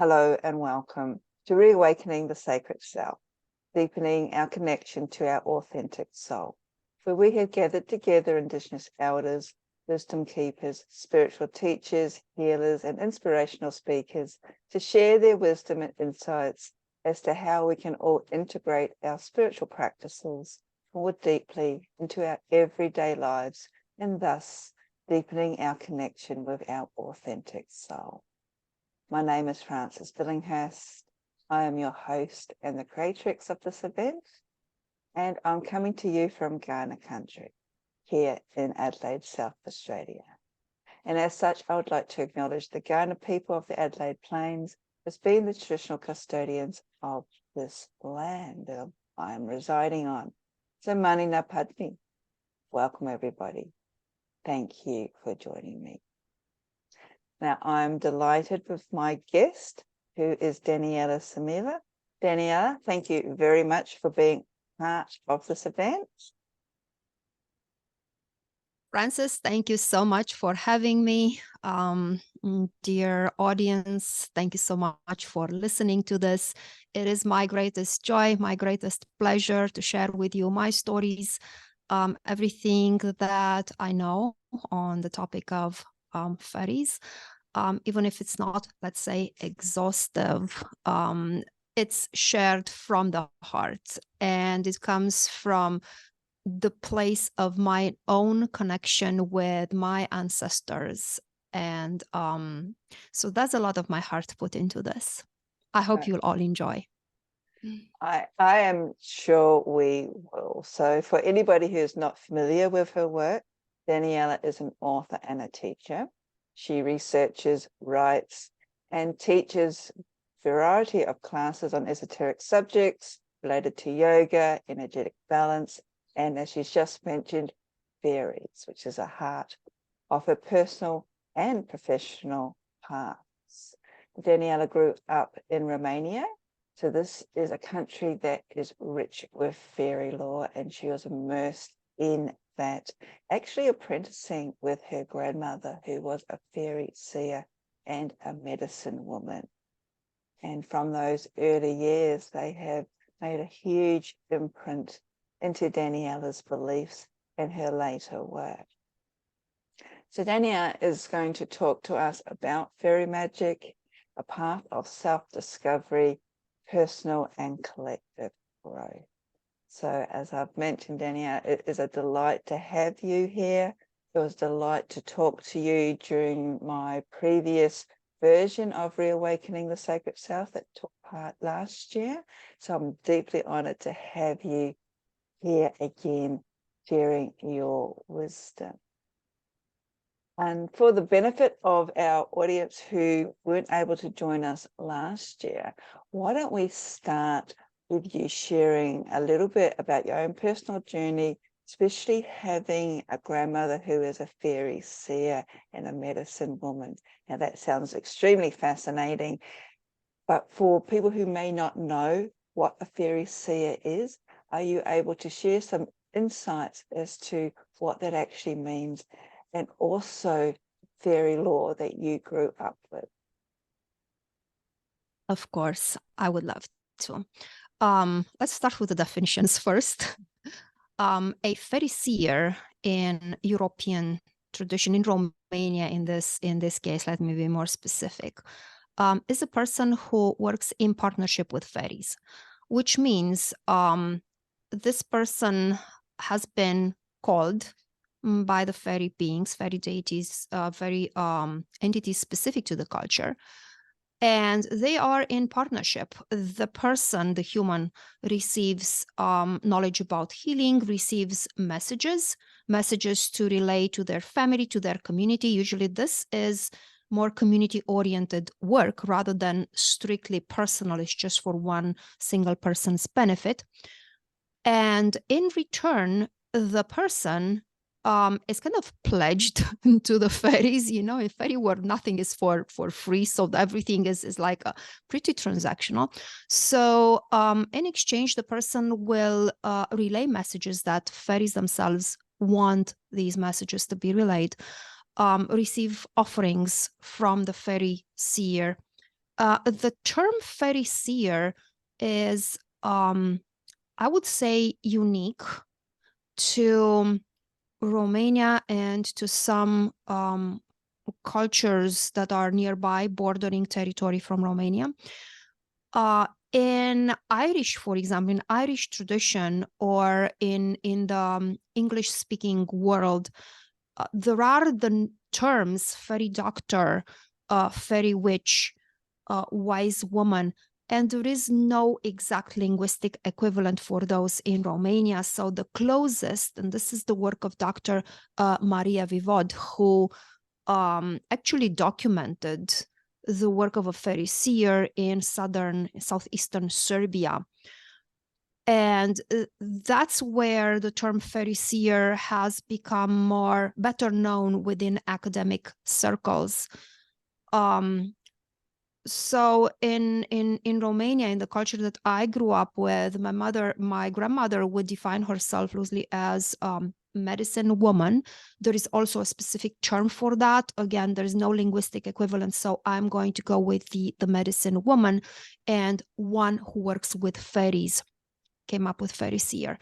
Hello and welcome to Reawakening the Sacred Self, deepening our connection to our authentic soul, where we have gathered together Indigenous elders, wisdom keepers, spiritual teachers, healers, and inspirational speakers to share their wisdom and insights as to how we can all integrate our spiritual practices more deeply into our everyday lives and thus deepening our connection with our authentic soul. My name is Frances Billinghurst. I am your host and the creatrix of this event, and I'm coming to you from Kaurna country, here in Adelaide, South Australia. And as such, I would like to acknowledge the Kaurna people of the Adelaide Plains as being the traditional custodians of this land that I am residing on. So mani ngā padmi. Welcome everybody. Thank you for joining me. Now, I'm delighted with my guest, who is Daniela Samila. Daniela, thank you very much for being part of this event. Frances, thank you so much for having me. Dear audience, thank you so much for listening to this. It is my greatest joy, my greatest pleasure to share with you my stories, everything that I know on the topic of fairies. Even if it's not, let's say, exhaustive, it's shared from the heart, and it comes from the place of my own connection with my ancestors. And so that's a lot of my heart put into this. I hope you'll all enjoy. I am sure we will. So for anybody who's not familiar with her work, Daniela is an author and a teacher. She researches, writes, and teaches a variety of classes on esoteric subjects related to yoga, energetic balance, and as she's just mentioned, fairies, which is a heart of her personal and professional paths. Daniela grew up in Romania. So this is a country that is rich with fairy lore, and she was immersed in that, actually apprenticing with her grandmother, who was a fairy seer and a medicine woman. And from those early years, they have made a huge imprint into Daniela's beliefs and her later work. So Daniela is going to talk to us about fairy magic, a path of self-discovery, personal and collective growth. So as I've mentioned, Daniela, it is a delight to have you here. It was a delight to talk to you during my previous version of Reawakening the Sacred Self that took part last year. So I'm deeply honored to have you here again, sharing your wisdom. And for the benefit of our audience who weren't able to join us last year, why don't we start with you sharing a little bit about your own personal journey, especially having a grandmother who is a fairy seer and a medicine woman. Now that sounds extremely fascinating, but for people who may not know what a fairy seer is, are you able to share some insights as to what that actually means, and also fairy lore that you grew up with? Of course, I would love to. Let's start with the definitions first. A fairy seer in European tradition, in Romania in this case, let me be more specific, is a person who works in partnership with fairies, which means this person has been called by the fairy beings, fairy deities, fairy entities specific to the culture, and they are in partnership. The person, the human, receives knowledge about healing, receives messages to relay to their family, to their community. Usually this is more community-oriented work rather than strictly personal. It's just for one single person's benefit. And in return, the person is kind of pledged to the fairies. You know, in fairy world, nothing is for free, so everything is like a pretty transactional. So in exchange, the person will relay messages that fairies themselves want these messages to be relayed, receive offerings from the fairy seer, The term fairy seer is, I would say, unique to Romania and to some cultures that are nearby, bordering territory from Romania. In Irish, for example, in Irish tradition, or in the English-speaking world, there are the terms fairy doctor, fairy witch, wise woman, and there is no exact linguistic equivalent for those in Romania. So the closest, and this is the work of Dr. Maria Vivod, who actually documented the work of a fairy seer in southeastern Serbia. And that's where the term fairy seer has become better known within academic circles. So in Romania, in the culture that I grew up with, my grandmother would define herself loosely as medicine woman. There is also a specific term for that. Again, there is no linguistic equivalent, so I'm going to go with the medicine woman, and one who works with fairies, came up with fairy seer.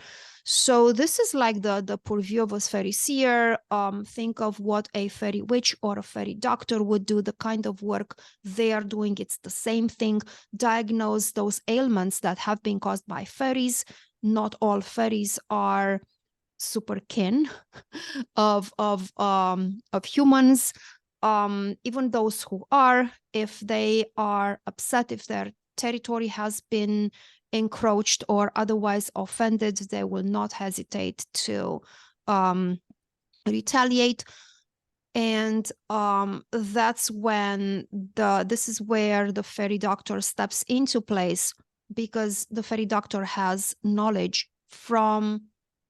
So this is like the purview of a fairy seer. Think of what a fairy witch or a fairy doctor would do, the kind of work they are doing. It's the same thing. Diagnose those ailments that have been caused by fairies. Not all fairies are super kin of humans. Even those who are, if they are upset, if their territory has been encroached or otherwise offended, they will not hesitate to retaliate. And that's when this is where the fairy doctor steps into place, because the fairy doctor has knowledge from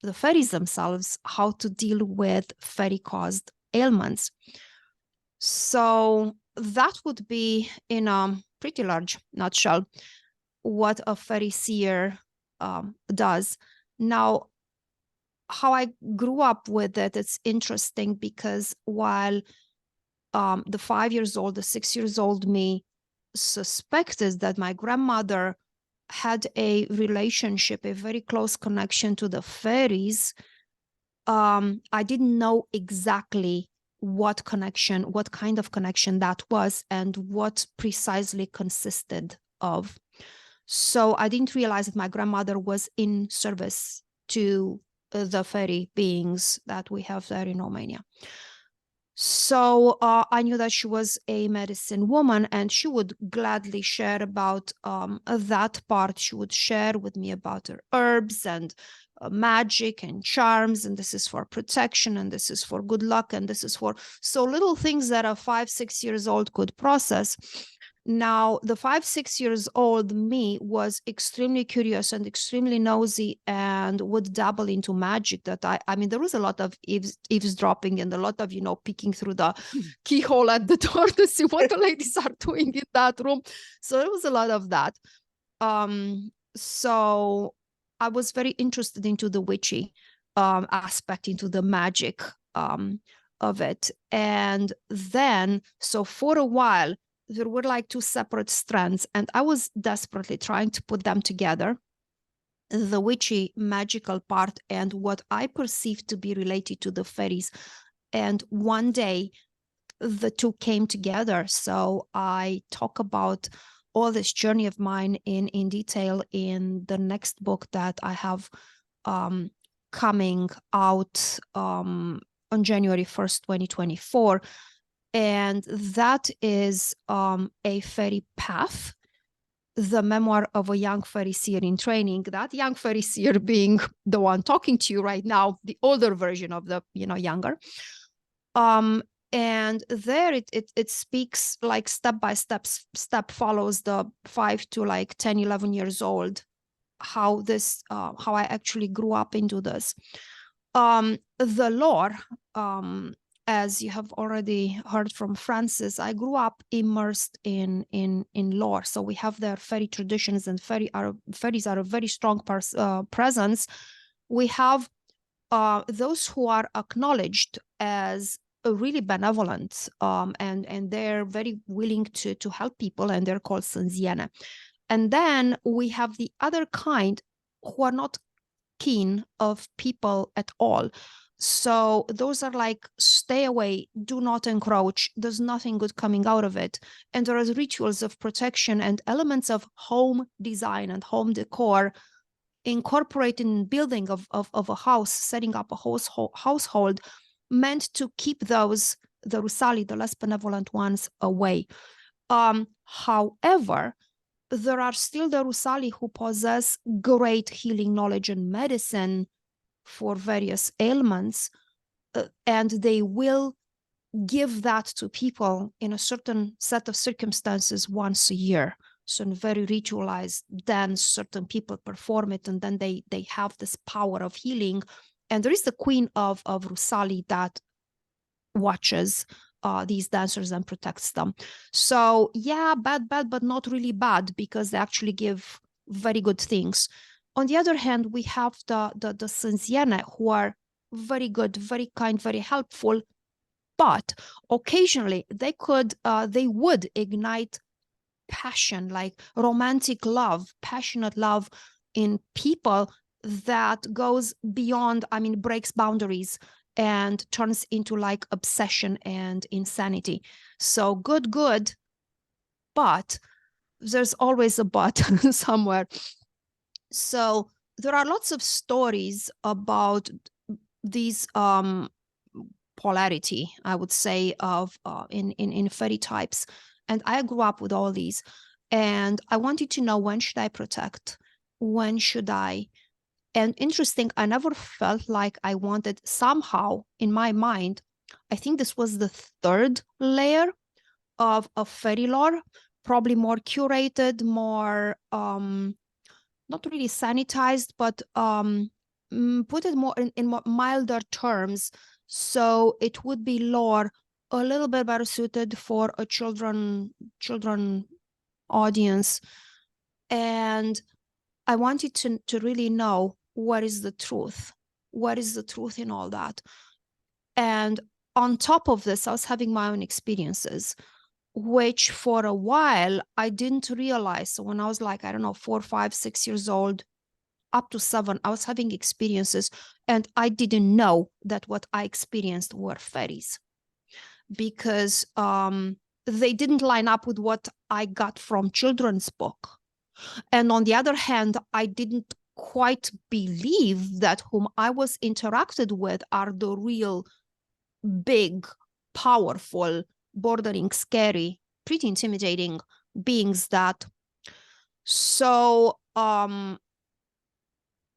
the fairies themselves how to deal with fairy caused ailments. So that would be, in a pretty large nutshell, what a fairy seer does. Now, how I grew up with it, it's interesting, because while the 5 years old, the 6 years old me suspected that my grandmother had a relationship, a very close connection to the fairies, I didn't know exactly what kind of connection that was, and what precisely consisted of. So I didn't realize that my grandmother was in service to the fairy beings that we have there in Romania. So I knew that she was a medicine woman, and she would gladly share about that part. She would share with me about her herbs and magic and charms, and this is for protection, and this is for good luck, and this is for so little things that a 5-6 years old could process. Now, the 5-6 years old me was extremely curious and extremely nosy, and would dabble into magic. That I mean, there was a lot of eavesdropping and a lot of, peeking through the keyhole at the door to see what the ladies are doing in that room. So there was a lot of that. So I was very interested into the witchy aspect, into the magic of it. And then, so for a while, there were like two separate strands, and I was desperately trying to put them together, the witchy magical part and what I perceived to be related to the fairies. And one day the two came together. So I talk about all this journey of mine in detail in the next book that I have coming out on January 1st, 2024. And that is a fairy path, the memoir of a young fairy seer in training. That young fairy seer being the one talking to you right now, the older version of the younger. And there it speaks like step by step follows the 5 to like 10, 11 years old, how I actually grew up into this. The lore, as you have already heard from Frances, I grew up immersed in lore. So we have their fairy traditions, and fairies are a very strong presence. We have those who are acknowledged as really benevolent, and they're very willing to help people, and they're called Sanziene. And then we have the other kind who are not keen of people at all. So those are like, stay away, do not encroach, there's nothing good coming out of it. And there are rituals of protection and elements of home design and home decor incorporated in building of a house, setting up a household, meant to keep those, the Rusali, the less benevolent ones, away. However, there are still the Rusali who possess great healing knowledge and medicine for various ailments, and they will give that to people in a certain set of circumstances once a year. So in very ritualized, then certain people perform it, and then they have this power of healing. And there is the queen of Rusali that watches these dancers and protects them. So yeah, bad, but not really bad, because they actually give very good things. On the other hand, we have the Sanziene, who are very good, very kind, very helpful, but occasionally they would ignite passion, like romantic love, passionate love in people that goes beyond, I mean, breaks boundaries and turns into like obsession and insanity. So good, but there's always a but somewhere. So there are lots of stories about these polarity, I would say, of in fairy types. And I grew up with all these. And I wanted to know, when should I protect? When should I? And interesting, I never felt like I wanted, somehow in my mind, I think this was the third layer of fairy lore, probably more curated, more not really sanitized, but put it more in more milder terms. So it would be lore a little bit better suited for a children audience. And I wanted to really know, what is the truth? What is the truth in all that? And on top of this, I was having my own experiences, which for a while I didn't realize. So when I was like, I don't know, 4, 5, 6 years old, up to 7, I was having experiences, and I didn't know that what I experienced were fairies, because they didn't line up with what I got from children's book. And on the other hand, I didn't quite believe that whom I was interacted with are the real big, powerful, bordering scary, pretty intimidating beings. That so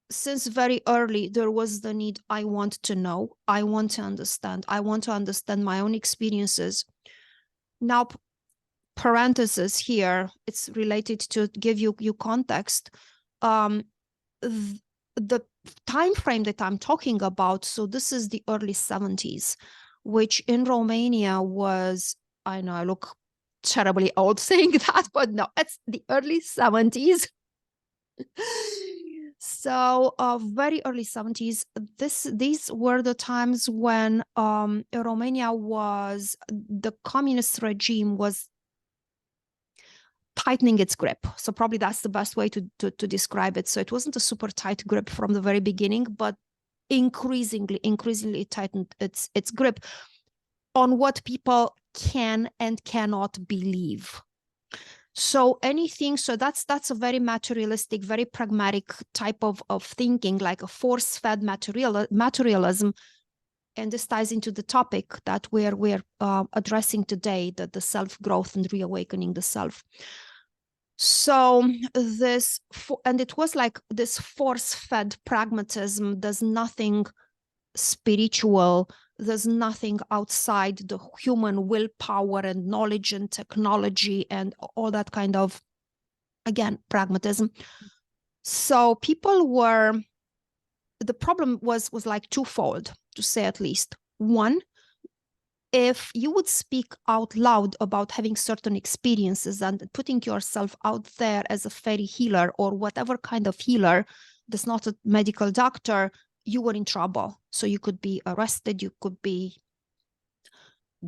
since very early, there was the need, I want to know, I want to understand my own experiences. Now, parenthesis here, it's related to give you context. The time frame that I'm talking about, so this is the early 70s, which in Romania was, I know I look terribly old saying that, but no, it's the early 70s. So very early 70s, these were the times when Romania was, the communist regime was tightening its grip. So probably that's the best way to describe it. So it wasn't a super tight grip from the very beginning, but increasingly it tightened its grip on what people can and cannot believe. So anything, so that's a very materialistic, very pragmatic type of thinking, like a force-fed materialism. And this ties into the topic that we're addressing today, the self-growth and reawakening the self. So this, and it was like this force-fed pragmatism. There's nothing spiritual, there's nothing outside the human willpower and knowledge and technology and all that kind of, again, pragmatism. So people were, the problem was like twofold, to say at least. One, if you would speak out loud about having certain experiences and putting yourself out there as a fairy healer or whatever kind of healer, that's not a medical doctor, you were in trouble. So you could be arrested, you could be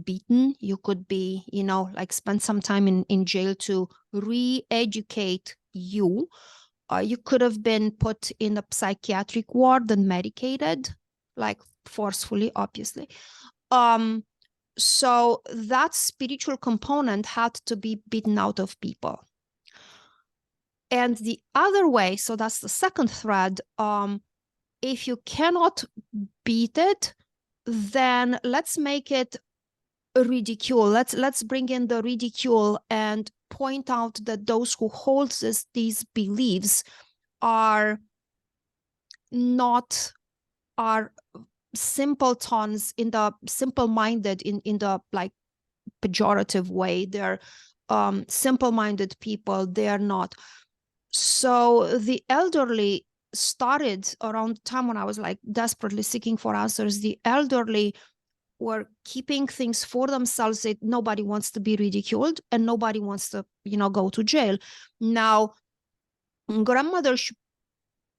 beaten. You could be, you know, like spend some time in jail to re-educate you. You could have been put in a psychiatric ward and medicated, like forcefully, obviously. So that spiritual component had to be beaten out of people. And the other way, so that's the second thread, if you cannot beat it, then let's make it ridicule. Let's bring in the ridicule and point out that those who hold these beliefs are simpletons, in the simple-minded, in the like pejorative way. They're simple-minded people. They're not. So the elderly started around the time when I was like desperately seeking for answers. The elderly were keeping things for themselves. Nobody wants to be ridiculed and nobody wants to, you know, go to jail. Now, grandmother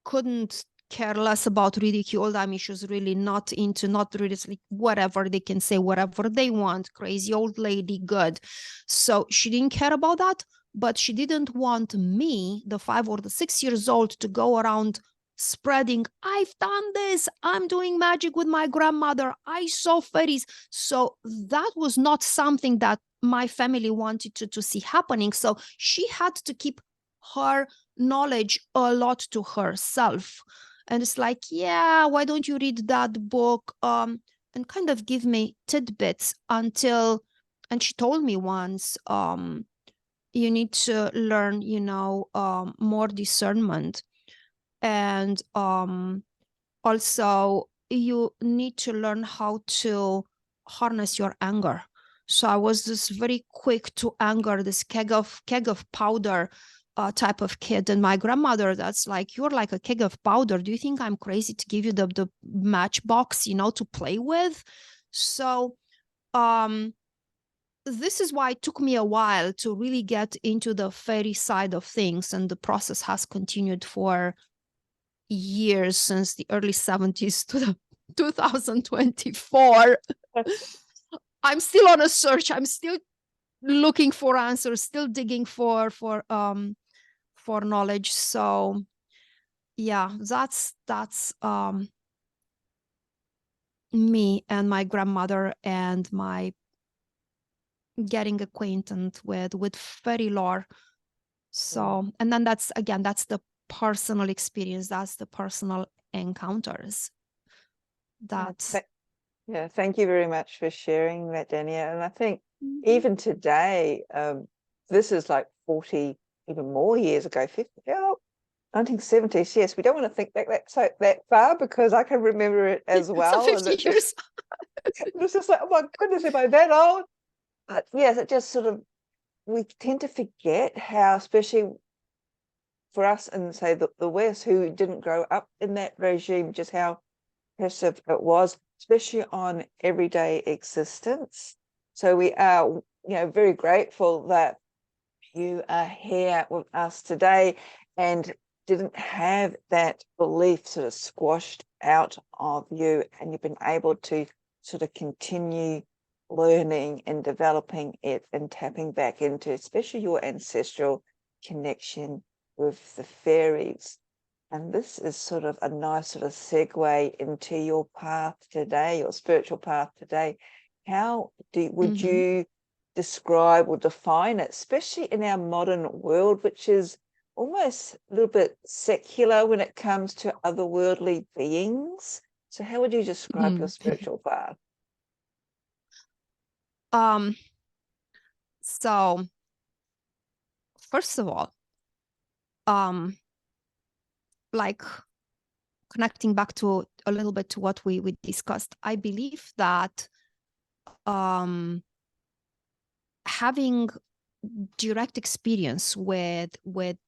couldn't care less about ridicule. I mean, she was really not really like whatever, they can say whatever they want, crazy old lady, good. So she didn't care about that, but she didn't want me, the 5 or the 6 years old, to go around spreading, I've done this, I'm doing magic with my grandmother, I saw fairies. So that was not something that my family wanted to see happening. So she had to keep her knowledge a lot to herself. And it's like, yeah, why don't you read that book, and kind of give me tidbits until, and she told me once, you need to learn, you know, more discernment. And also you need to learn how to harness your anger. So I was just very quick to anger, this keg of powder type of kid. And my grandmother, that's like, you're like a keg of powder. Do you think I'm crazy to give you the matchbox, you know, to play with? So this is why it took me a while to really get into the fairy side of things. And the process has continued for years, since the early 70s to the 2024. I'm still on a search. I'm still looking for answers, still digging for knowledge. So yeah, that's me and my grandmother and my getting acquainted with fairy lore. So, and then that's the personal experience, that's the personal encounters. That's yeah, thank you very much for sharing that, Dania. And I think even today, this is like 40, even more years ago, 50, 1970s. Yes, we don't want to think back that far, because I can remember it as well. 50 years. It's just like, oh my goodness, am I that old? But yes, it just sort of, we tend to forget how, especially for us in, say, the West, who didn't grow up in that regime, just how oppressive it was, especially on everyday existence. So we are, you know, very grateful that you are here with us today and didn't have that belief sort of squashed out of you, and you've been able to sort of continue learning and developing it and tapping back into especially your ancestral connection with the fairies. And this is sort of a nice sort of segue into your path today, your spiritual path today. How would you describe or define it, especially in our modern world, which is almost a little bit secular when it comes to otherworldly beings? So how would you describe your spiritual path? So first of all, like connecting back to a little bit to what we discussed, I believe that having direct experience with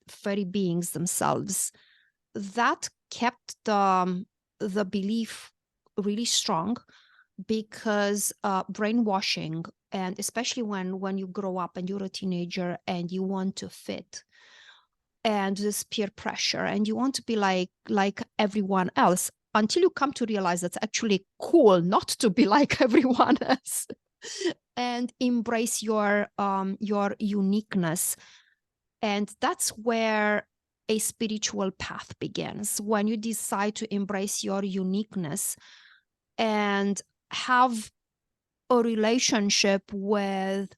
fairy beings themselves, that kept the belief really strong, because brainwashing, and especially when you grow up and you're a teenager and you want to fit, and this peer pressure, and you want to be like everyone else, until you come to realize that's actually cool not to be like everyone else. and embrace your uniqueness. And that's where a spiritual path begins, when you decide to embrace your uniqueness and have a relationship with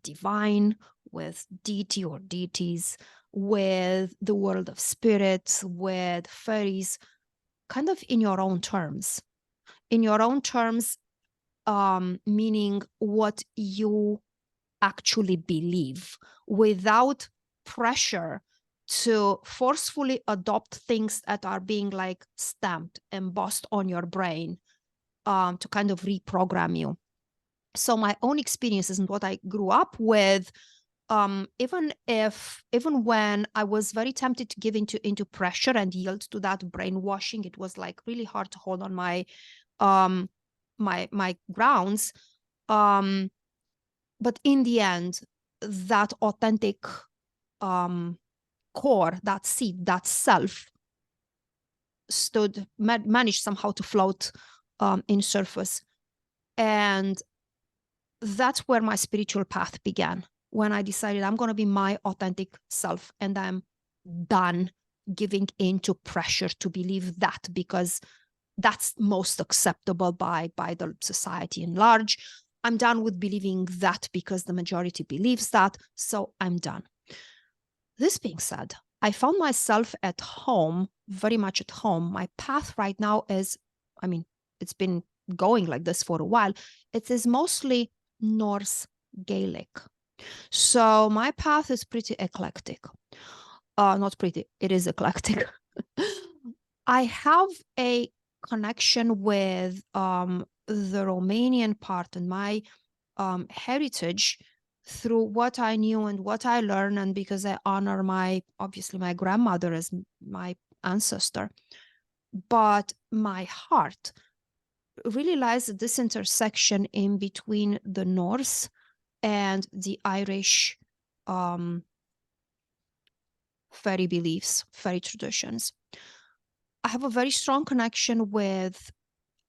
divine, with deity or deities, with the world of spirits, with fairies, kind of in your own terms. In your own terms, meaning what you actually believe, without pressure to forcefully adopt things that are being like stamped, embossed on your brain, to kind of reprogram you. So my own experiences and what I grew up with, even when I was very tempted to give into pressure and yield to that brainwashing, it was like really hard to hold on my my grounds. But in the end, that authentic core, that seed, that self managed somehow to float in surface. And that's where my spiritual path began, when I decided I'm going to be my authentic self, and I'm done giving into pressure to believe that, because that's most acceptable by the society in large. I'm done with believing that because the majority believes that, so I'm done. This being said, I found myself at home, very much at home. My path right now is, I mean, it's been going like this for a while. It is mostly Norse Gaelic. So my path is pretty eclectic. Not pretty, it is eclectic. I have a connection with the Romanian part and my heritage through what I knew and what I learned, and because I honor obviously my grandmother as my ancestor. But my heart really lies at this intersection in between the Norse and the Irish fairy beliefs, fairy traditions. I have a very strong connection with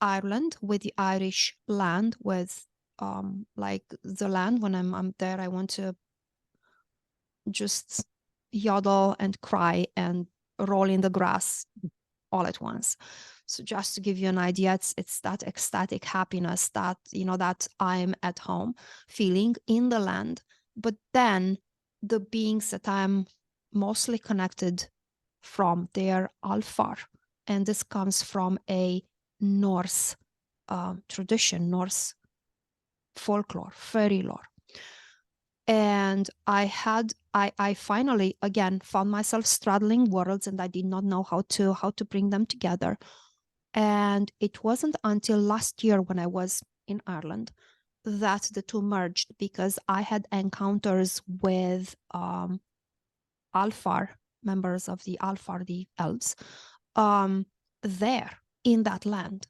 Ireland, with the Irish land, with like the land. When I'm there, I want to just yodel and cry and roll in the grass all at once. So just to give you an idea, it's that ecstatic happiness that, that I'm at home feeling in the land. But then the beings that I'm mostly connected from, they're Alfar. And this comes from a Norse tradition, Norse folklore, fairy lore. And I finally, again, found myself straddling worlds, and I did not know how to bring them together. And it wasn't until last year, when I was in Ireland, that the two merged, because I had encounters with Alfar, members of the Alfar, the elves, there in that land.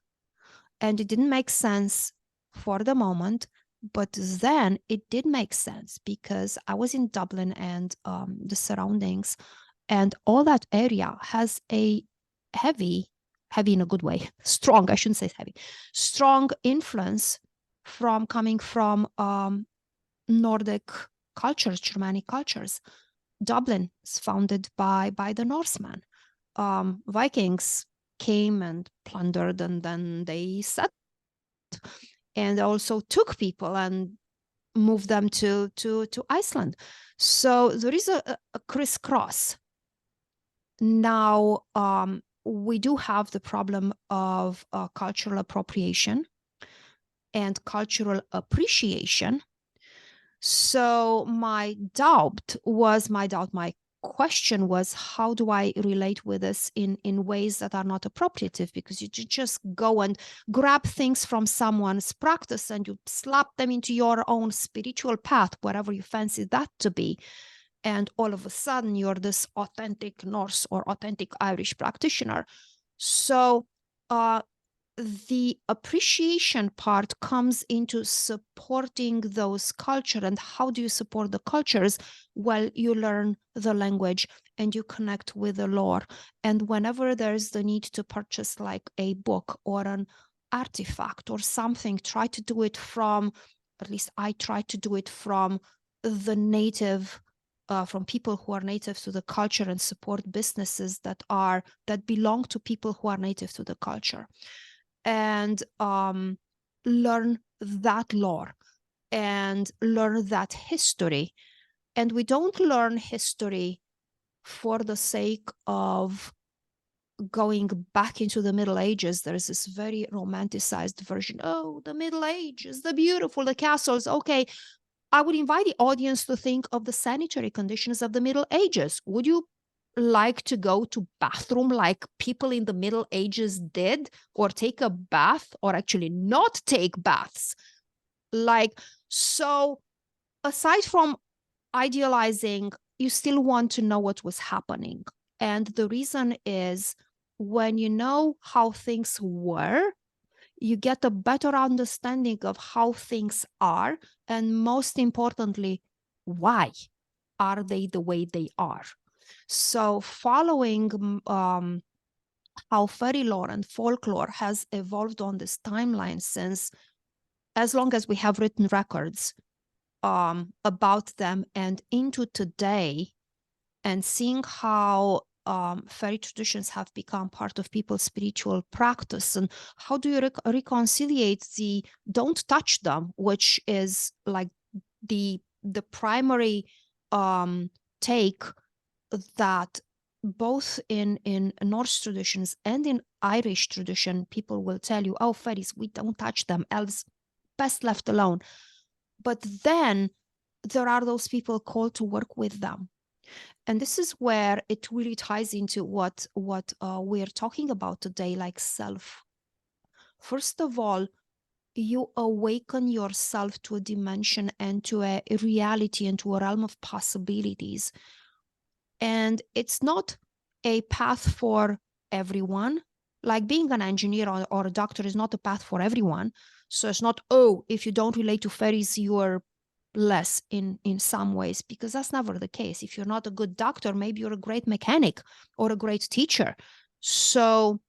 And it didn't make sense for the moment, but then it did make sense, because I was in Dublin and the surroundings, and all that area has a heavy in a good way, strong, I shouldn't say heavy, strong influence coming from Nordic cultures, Germanic cultures. Dublin is founded by the Norsemen. Vikings came and plundered, and then they settled and also took people and moved them to Iceland. So there is a crisscross. Now, we do have the problem of cultural appropriation and cultural appreciation. So my question was, how do I relate with this in ways that are not appropriative? Because you just go and grab things from someone's practice and you slap them into your own spiritual path, wherever you fancy that to be. And all of a sudden, you're this authentic Norse or authentic Irish practitioner. So the appreciation part comes into supporting those cultures. And how do you support the cultures? Well, you learn the language and you connect with the lore. And whenever there's the need to purchase like a book or an artifact or something, try to do it from, at least I try to do it from the native, from people who are native to the culture, and support businesses that belong to people who are native to the culture, and learn that lore and learn that history. And we don't learn history for the sake of going back into the Middle Ages. There's this very romanticized version. Oh, the Middle Ages, the beautiful, the castles. Okay, I would invite the audience to think of the sanitary conditions of the Middle Ages. Would you like to go to bathroom like people in the Middle Ages did, or take a bath, or actually not take baths? Like, so aside from idealizing, you still want to know what was happening. And the reason is, when you know how things were, you get a better understanding of how things are. And most importantly, why are they the way they are? So following how fairy lore and folklore has evolved on this timeline since as long as we have written records about them, and into today, and seeing how fairy traditions have become part of people's spiritual practice, and how do you reconciliate the don't touch them, which is like the primary take that both in Norse traditions and in Irish tradition, people will tell you, oh, fairies, we don't touch them, elves best left alone. But then there are those people called to work with them. And this is where it really ties into what we're talking about today, like self. First of all, you awaken yourself to a dimension and to a reality and to a realm of possibilities. And it's not a path for everyone. Like being an engineer or a doctor is not a path for everyone. So it's not, oh, if you don't relate to fairies, you're less in some ways, because that's never the case. If you're not a good doctor, maybe you're a great mechanic or a great teacher. So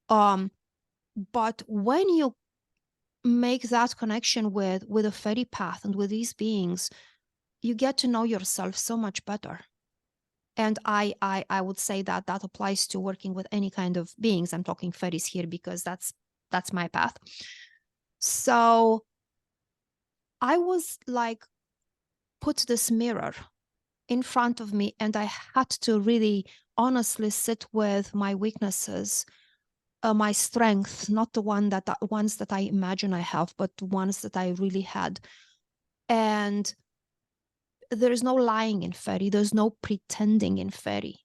but when you make that connection with a fairy path and with these beings, you get to know yourself so much better. And I would say that applies to working with any kind of beings. I'm talking fairies here because that's my path. So I was like, put this mirror in front of me, and I had to really honestly sit with my weaknesses, my strengths, not the ones that I imagine I have, but the ones that I really had. And there is no lying in fairy. There's no pretending in fairy,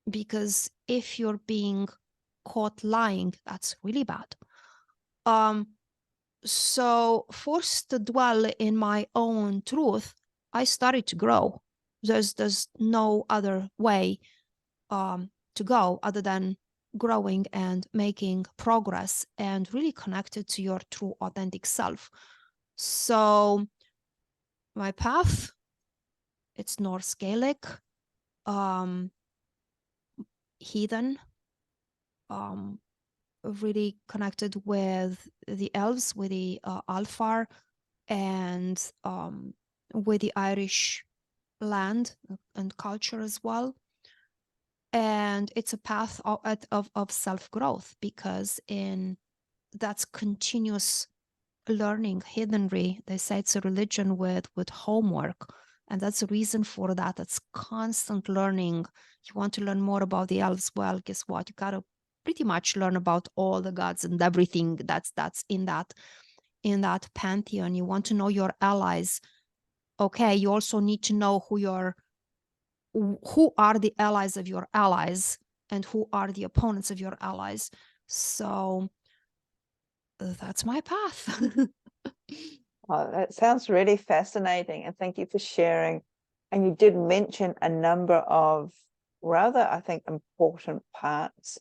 because if you're being caught lying, that's really bad. So forced to dwell in my own truth, I started to grow. There's no other way to go other than growing and making progress and really connected to your true authentic self. So my path, it's Norse Gaelic, heathen, really connected with the elves, with the Alfar, and with the Irish land and culture as well. And it's a path of self-growth, because in that's continuous learning, heathenry. They say it's a religion with homework, and that's the reason for that. It's constant learning. You want to learn more about the elves, well, guess what? You gotta pretty much learn about all the gods and everything that's in that pantheon. You want to know your allies. Okay, you also need to know who are the allies of your allies and who are the opponents of your allies. So that's my path. Oh, that sounds really fascinating, and thank you for sharing. And you did mention a number of rather, I think, important parts,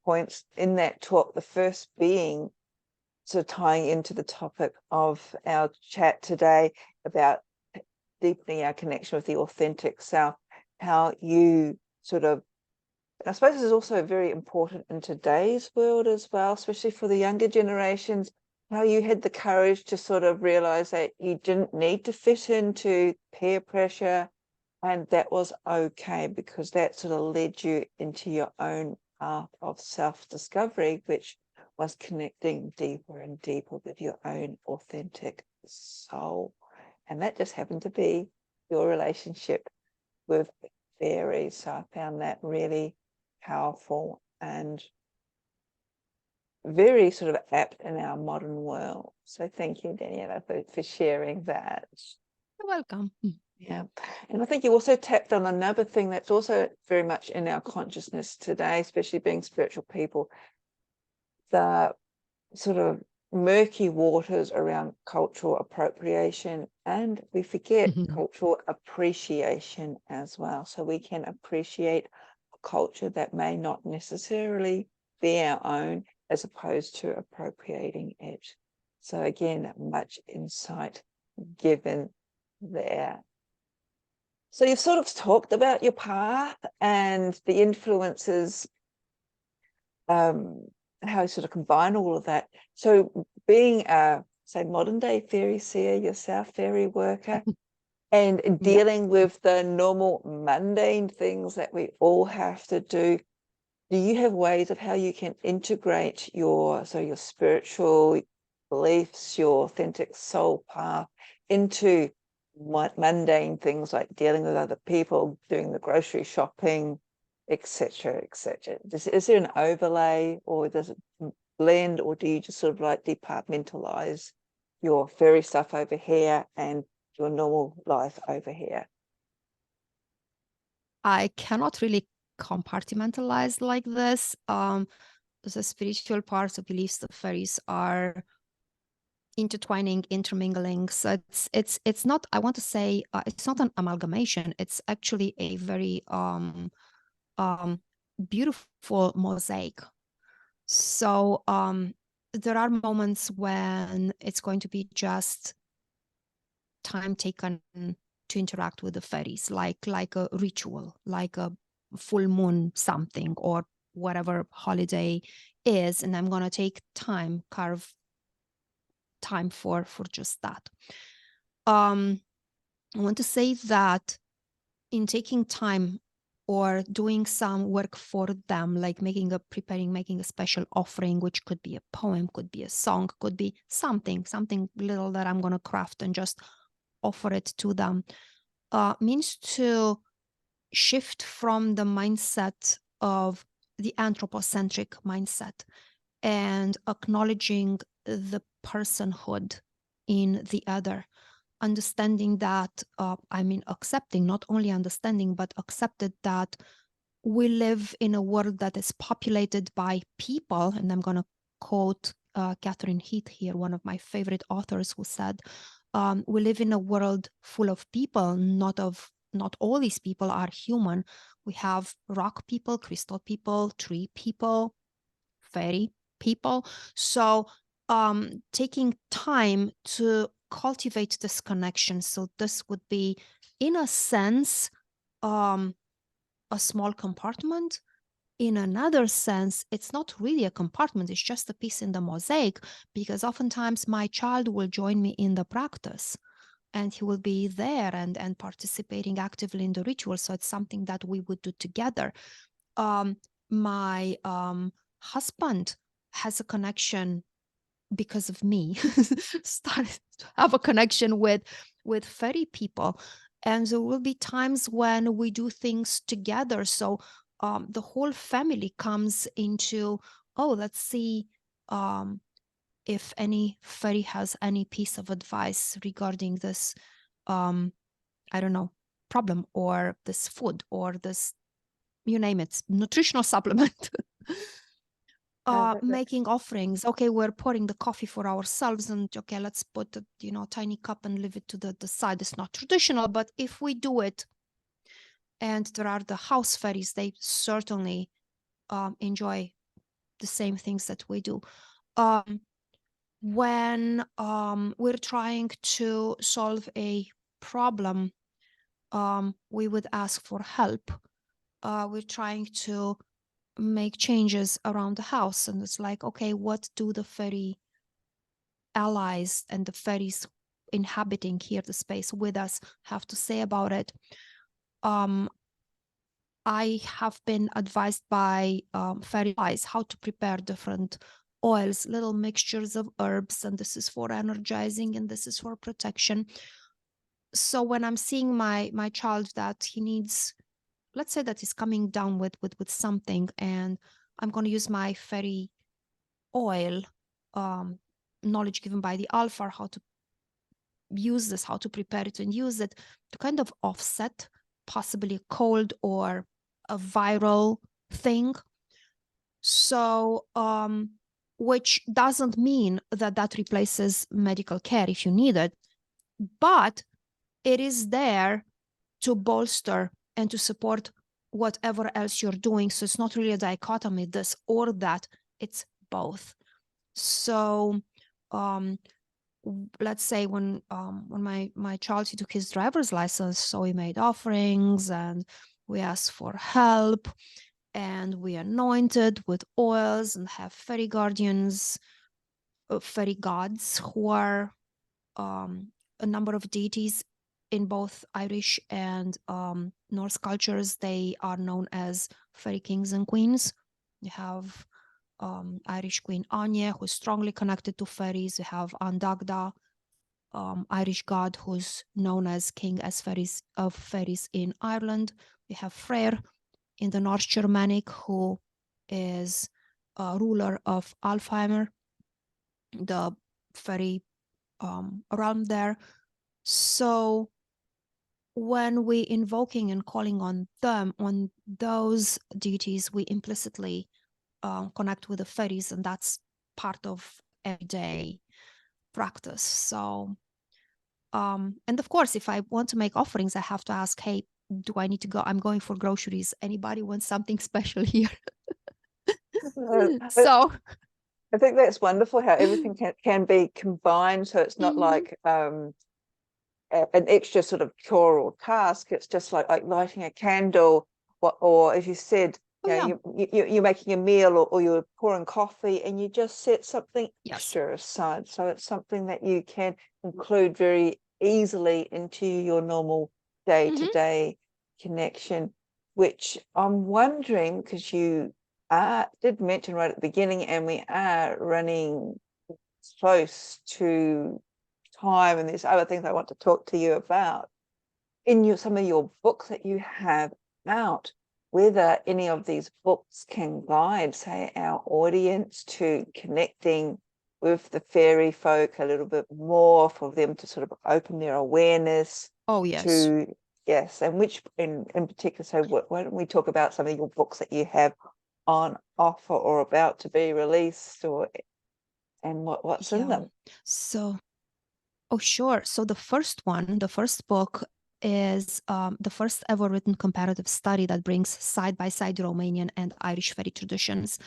points in that talk. The first being sort of tying into the topic of our chat today about deepening our connection with the authentic self, how you sort of I suppose this is also very important in today's world as well, especially for the younger generations, how you had the courage to sort of realize that you didn't need to fit into peer pressure, and that was okay, because that sort of led you into your own path of self-discovery, which was connecting deeper and deeper with your own authentic soul. And that just happened to be your relationship with fairies. So I found that really powerful and very sort of apt in our modern world. So thank you, Daniela, for sharing that. You're welcome. Yeah. And I think you also tapped on another thing that's also very much in our consciousness today, especially being spiritual people, the sort of murky waters around cultural appropriation, and we forget cultural appreciation as well. So we can appreciate a culture that may not necessarily be our own, as opposed to appropriating it. So again, much insight given there. So you've sort of talked about your path and the influences, how you sort of combine all of that. So being a, say, modern day fairy seer yourself, fairy worker, and dealing with the normal mundane things that we all have to do you have ways of how you can integrate your spiritual beliefs, your authentic soul path into mundane things like dealing with other people, doing the grocery shopping, etc., etc.? Is there an overlay, or does it blend, or do you just sort of like departmentalize your fairy stuff over here and your normal life over here? I cannot really compartmentalize like this. The spiritual parts of beliefs, the fairies are intertwining, intermingling. So it's not, I want to say, it's not an amalgamation. It's actually a very beautiful mosaic. So there are moments when it's going to be just time taken to interact with the fairies, like a ritual, like a full moon something, or whatever holiday is, and I'm going to take time, carve time for just that. I want to say that in taking time or doing some work for them, like making a special offering, which could be a poem, could be a song, could be something little that I'm going to craft and just offer it to them, means to shift from the mindset of the anthropocentric mindset and acknowledging the personhood in the other, understanding that, accepting, not only understanding, but accepted that we live in a world that is populated by people. And I'm going to quote Catherine Heath here, one of my favorite authors, who said, we live in a world full of people, not all these people are human. We have rock people, crystal people, tree people, fairy people. So taking time to cultivate this connection. So this would be, in a sense, a small compartment. In another sense, it's not really a compartment, it's just a piece in the mosaic, because oftentimes my child will join me in the practice and he will be there and participating actively in the ritual. So it's something that we would do together. My husband has a connection because of me, started to have a connection with fairy people. And there will be times when we do things together. So the whole family comes into, oh, let's see if any fairy has any piece of advice regarding this, I don't know, problem, or this food, or this, you name it, nutritional supplement. Making offerings. Okay, we're pouring the coffee for ourselves, and okay, let's put a tiny cup and leave it to the side. It's not traditional, but if we do it, and there are the house fairies, they certainly enjoy the same things that we do. When we're trying to solve a problem, we would ask for help. We're trying to make changes around the house. And it's like, okay, what do the fairy allies and the fairies inhabiting here the space with us have to say about it? I have been advised by fairy allies how to prepare different oils, little mixtures of herbs, and this is for energizing and this is for protection. So when I'm seeing my child that he needs, let's say that he's coming down with something, and I'm going to use my fairy oil, knowledge given by the alpha, how to use this, how to prepare it and use it to kind of offset possibly a cold or a viral thing. So which doesn't mean that that replaces medical care if you need it, but it is there to bolster and to support whatever else you're doing. So it's not really a dichotomy, this or that, it's both. So let's say when my child, he took his driver's license, so he made offerings and we asked for help, and we anointed with oils and have fairy guardians, fairy gods, who are a number of deities in both Irish and Norse cultures. They are known as fairy kings and queens. You have Irish Queen Anya, who's strongly connected to fairies. You have Andagda, Irish god, who's known as king of fairies in Ireland. We have Freyr in the North Germanic, who is a ruler of Alfheim, the fairy realm there. So when we invoking and calling on them, on those deities, we implicitly connect with the fairies, and that's part of everyday practice. So and of course, if I want to make offerings, I have to ask, hey, do I need to go? I'm going for groceries. Anybody want something special here? So I think that's wonderful how everything can be combined. So it's not like an extra sort of chore or task. It's just like lighting a candle, or as you said, you're making a meal, or you're pouring coffee, and you just set something extra aside. So it's something that you can include very easily into your normal day-to-day connection, which I'm wondering, because you did mention right at the beginning, and we are running close to time, and there's other things I want to talk to you about in some of your books that you have out, whether any of these books can guide, say, our audience to connecting with the fairy folk a little bit more, for them to sort of open their awareness. Yes, and which in particular, so why don't we talk about some of your books that you have on offer or about to be released, and what's in them? So sure. So the first book is the first ever written comparative study that brings side by side Romanian and Irish fairy traditions.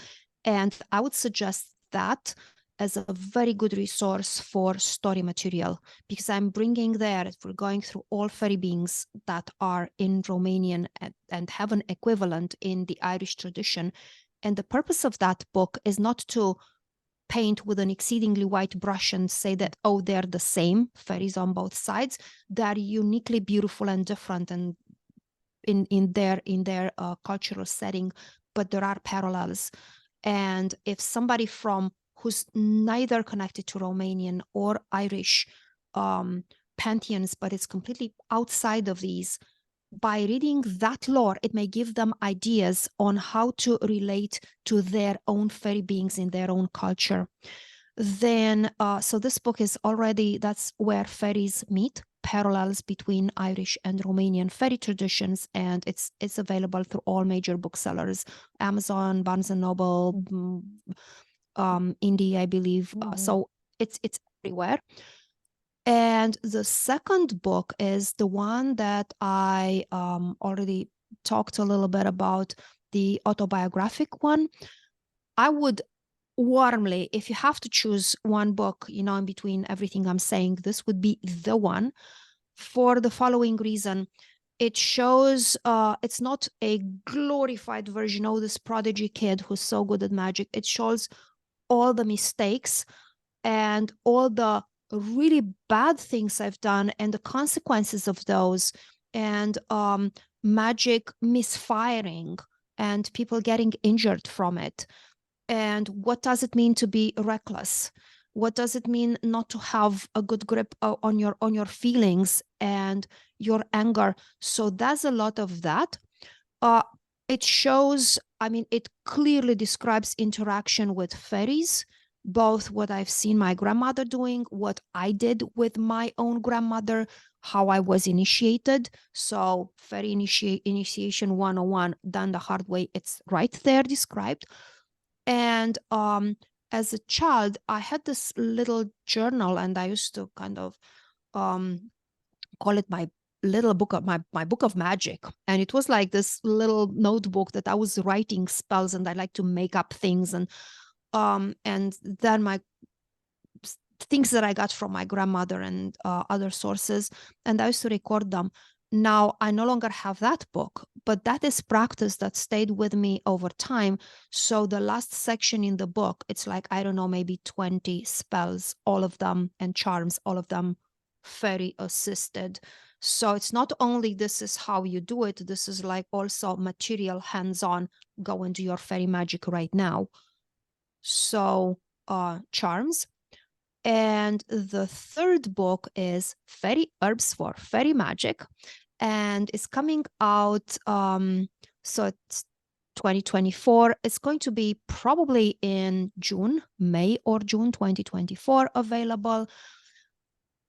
And I would suggest that as a very good resource for story material, because I'm bringing there, we're going through all fairy beings that are in Romanian and have an equivalent in the Irish tradition. And the purpose of that book is not to paint with an exceedingly white brush and say that, oh, they're the same fairies on both sides. They're uniquely beautiful and different, and in their cultural setting, but there are parallels. And if somebody who's neither connected to Romanian or Irish pantheons, but it's completely outside of these, by reading that lore, it may give them ideas on how to relate to their own fairy beings in their own culture. Then, so this book is already, that's where fairies meet, parallels between Irish and Romanian fairy traditions, and it's available through all major booksellers, Amazon, Barnes and Noble, Indie, I believe. So it's everywhere. And the second book is the one that I already talked a little bit about, the autobiographic one. I would warmly, if you have to choose one book, in between everything I'm saying, this would be the one, for the following reason. it shows it's not a glorified version, oh, this prodigy kid who's so good at magic. It shows all the mistakes and all the really bad things I've done and the consequences of those, and magic misfiring and people getting injured from it. And what does it mean to be reckless? What does it mean not to have a good grip on your feelings and your anger? So there's a lot of that. uh, it shows, I mean, it clearly describes interaction with fairies, both what I've seen my grandmother doing, what I did with my own grandmother, how I was initiated. So fairy initiation 101 done the hard way, it's right there described. And as a child, I had this little journal, and I used to kind of um, call it my little book of my book of magic. And it was like this little notebook that I was writing spells, and I like to make up things, and then my things that I got from my grandmother and other sources, and I used to record them. Now I no longer have that book, but that is practice that stayed with me over time. So the last section in the book, it's like, I don't know, maybe 20 spells, all of them, and charms, all of them fairy assisted. So it's not only this is how you do it, this is like also material hands-on, go into your fairy magic right now. So charms. And the third book is Fairy Herbs for Fairy Magic, and it's coming out. So it's 2024. It's going to be probably in June, May or June 2024 available.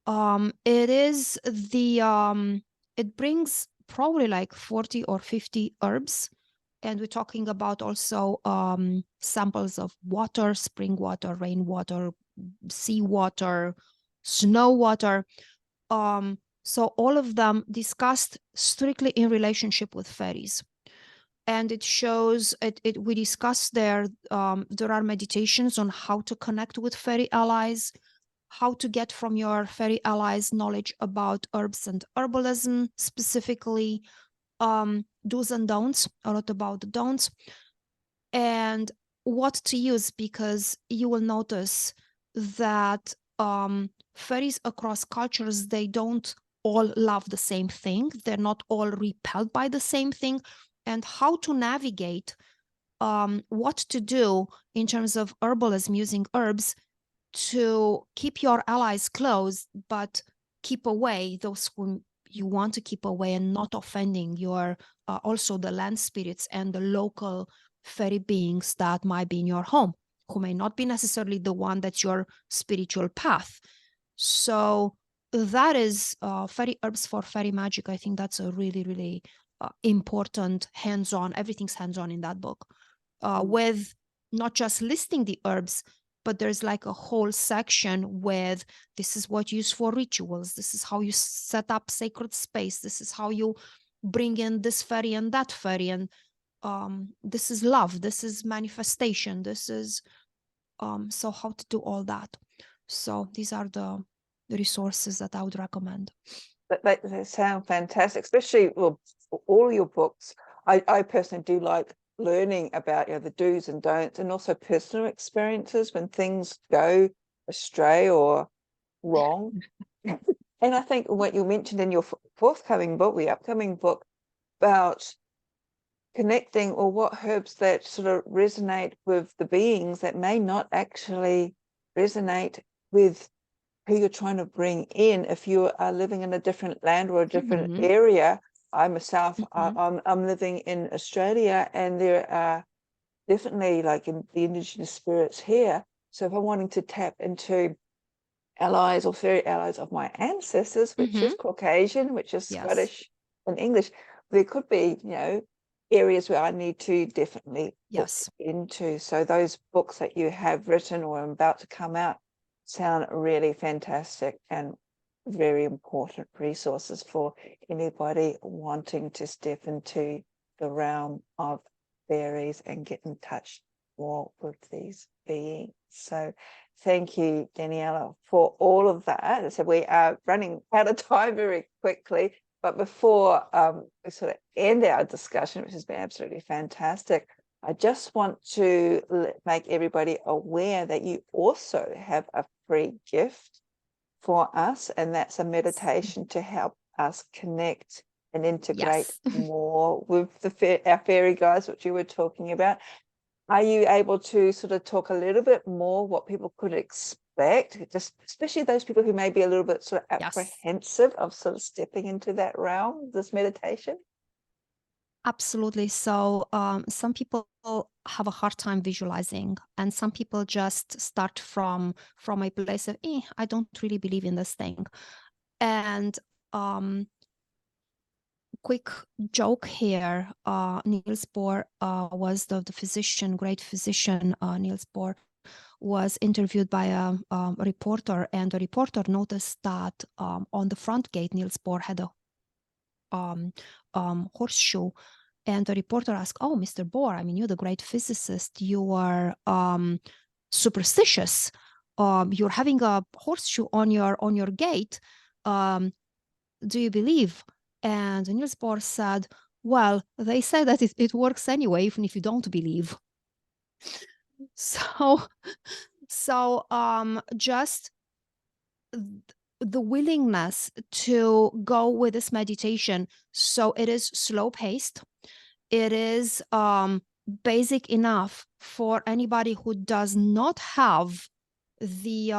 It is it brings probably like 40 or 50 herbs, and we're talking about also samples of water, spring water, rainwater, seawater, snow water. So all of them discussed strictly in relationship with fairies. And it shows we discuss there are meditations on how to connect with fairy allies, how to get from your fairy allies knowledge about herbs and herbalism specifically, do's and don'ts, a lot about the don'ts, and what to use, because you will notice that fairies across cultures, they don't all love the same thing. They're not all repelled by the same thing. And how to navigate what to do in terms of herbalism using herbs to keep your allies close, but keep away those whom you want to keep away, and not offending your also the land spirits and the local fairy beings that might be in your home, who may not be necessarily the one that's your spiritual path. So that is fairy herbs for fairy magic. I think that's a really, really important hands-on. Everything's hands-on in that book, with not just listing the herbs, but there's like a whole section with this is what you use for rituals, this is how you set up sacred space, this is how you bring in this fairy and that fairy, and this is love, this is manifestation, this is so how to do all that. So these are the resources that I would recommend. They sound fantastic, especially, well, all your books. I personally do like learning about, the do's and don'ts, and also personal experiences when things go astray or wrong. And I think what you mentioned in your forthcoming book, the upcoming book, about connecting, or what herbs that sort of resonate with the beings that may not actually resonate with who you're trying to bring in. If you are living in a different land or a different area, I'm living in Australia, and there are definitely like in the indigenous spirits here. So if I'm wanting to tap into allies or fairy allies of my ancestors, which is Caucasian, which is Scottish and English, there could be, areas where I need to definitely look into. So those books that you have written or are about to come out sound really fantastic and very important resources for anybody wanting to step into the realm of fairies and get in touch more with these beings. So thank you, Daniela, for all of that. So we are running out of time very quickly, But before we sort of end our discussion, which has been absolutely fantastic, I just want to make everybody aware that you also have a free gift for us, and that's a meditation to help us connect and integrate more with our fairy guides, which you were talking about. Are you able to sort of talk a little bit more what people could expect, just especially those people who may be a little bit sort of apprehensive of sort of stepping into that realm, this meditation? Absolutely. So some people have a hard time visualizing, and some people just start from a place of, I don't really believe in this thing. And quick joke here, Niels Bohr was the physician, great physician. Niels Bohr was interviewed by a reporter, and the reporter noticed that on the front gate, Niels Bohr had a horseshoe. And the reporter asked, "Oh, Mr. Bohr, I mean, you're the great physicist. You are superstitious. You're having a horseshoe on your gate. Do you believe?" And Niels Bohr said, "Well, they say that it works anyway, even if you don't believe." So just the willingness to go with this meditation. So it is slow paced. It is basic enough for anybody who does not have the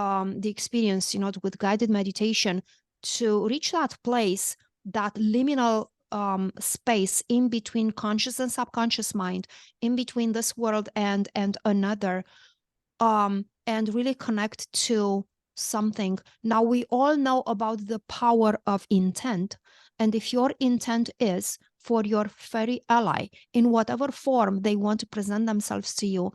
experience, with guided meditation, to reach that place, that liminal space in between conscious and subconscious mind, in between this world and another, and really connect to something. Now, we all know about the power of intent. And if your intent is for your fairy ally, in whatever form they want to present themselves to you,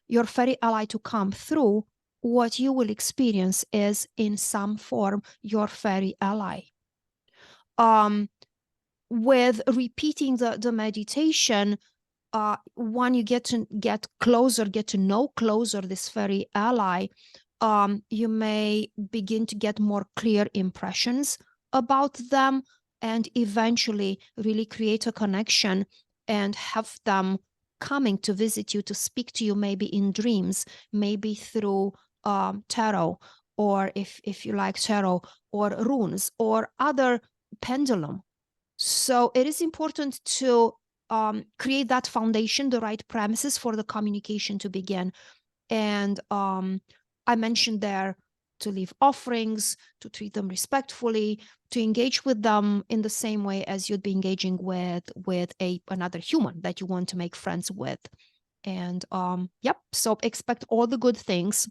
your fairy ally to come through, what you will experience is, in some form, your fairy ally. With repeating the meditation, when you get to know closer this fairy ally, you may begin to get more clear impressions about them, and eventually really create a connection and have them coming to visit you, to speak to you, maybe in dreams, maybe through tarot, or if you like tarot, or runes, or other pendulum. So it is important to create that foundation, the right premises for the communication to begin. And I mentioned there to leave offerings, to treat them respectfully, to engage with them in the same way as you'd be engaging with another human that you want to make friends with. And so expect all the good things.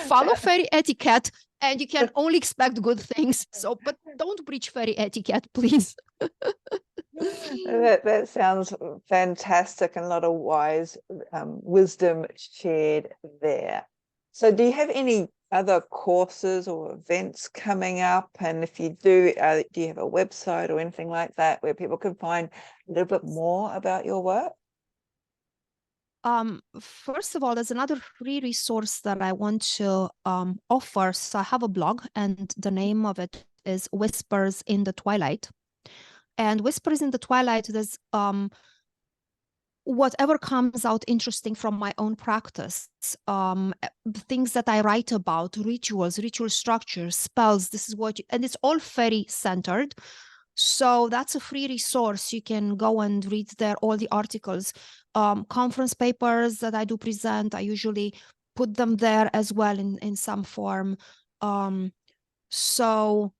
Follow fairy etiquette, and you can only expect good things. But don't breach fairy etiquette, please. That sounds fantastic, and a lot of wise wisdom shared there. So do you have any other courses or events coming up? And if you do you have a website or anything like that where people can find a little bit more about your work? First of all, there's another free resource that I want to offer. So I have a blog, and the name of it is Whispers in the Twilight. And Whispers in the Twilight, there's whatever comes out interesting from my own practice, things that I write about, rituals, ritual structures, spells. This is and it's all fairy centered. So that's a free resource. You can go and read there all the articles, conference papers that I do present. I usually put them there as well in some form. So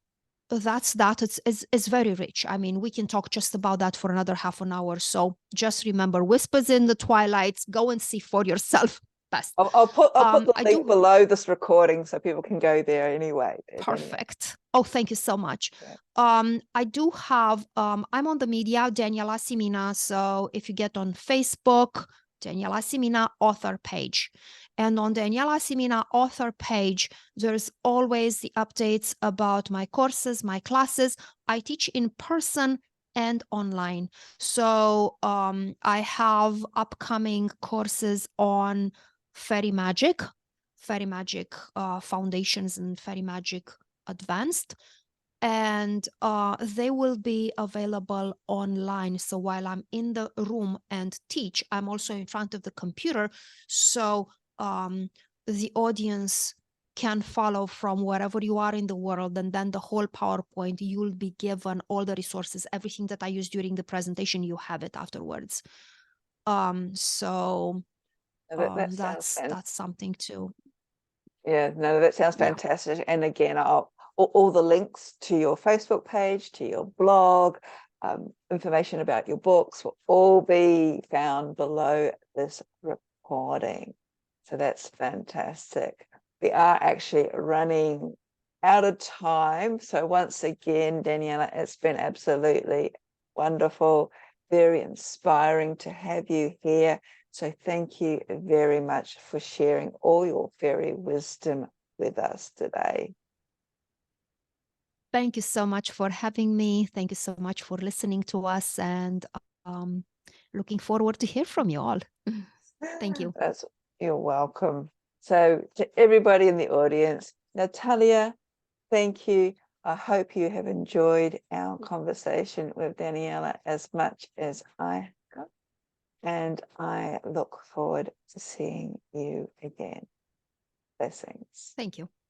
that's that. It's very rich. I mean, we can talk just about that for another half an hour. So just remember, Whispers in the Twilight. Go and see for yourself. Best. I'll put the link below this recording so people can go there anyway. Perfect. Oh, thank you so much. Yeah. I do have, I'm on the media, Daniela Simina. So if you get on Facebook, Daniela Simina author page. And on Daniela Simina author page, there's always the updates about my courses, my classes. I teach in person and online. So I have upcoming courses on fairy magic foundations, and fairy magic advanced. and they will be available online. So while I'm in the room and teach, I'm also in front of the computer. So the audience can follow from wherever you are in the world, and then the whole PowerPoint, you'll be given all the resources, everything that I use during the presentation, you have it afterwards. So That sounds that's something too. Yeah, no, that sounds Yeah. fantastic. And again, all the links to your Facebook page, to your blog, information about your books will all be found below this recording. So that's fantastic. We are actually running out of time. So once again, Daniela, it's been absolutely wonderful, very inspiring to have you here. So thank you very much for sharing all your fairy wisdom with us today. Thank you so much for having me. Thank you so much for listening to us, and looking forward to hear from you all. Thank you. You're welcome. So to everybody in the audience, Natalia, thank you. I hope you have enjoyed our conversation with Daniela as much as I have. And I look forward to seeing you again. Blessings. Thank you.